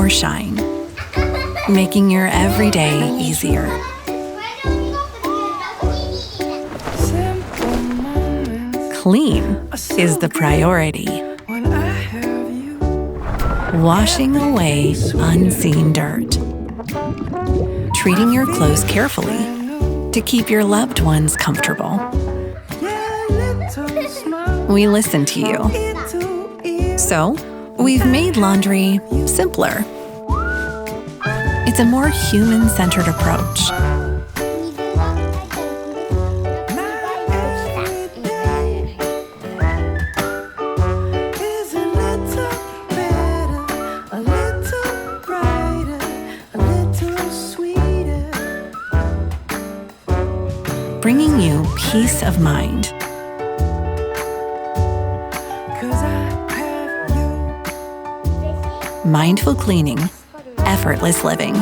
more shine, making your everyday easier. Clean is the priority. Washing away unseen dirt. Treating your clothes carefully to keep your loved ones comfortable. We listen to you. So, we've made laundry simpler. It's a more human-centered approach. Bringing you peace of mind. Mindful cleaning, effortless living.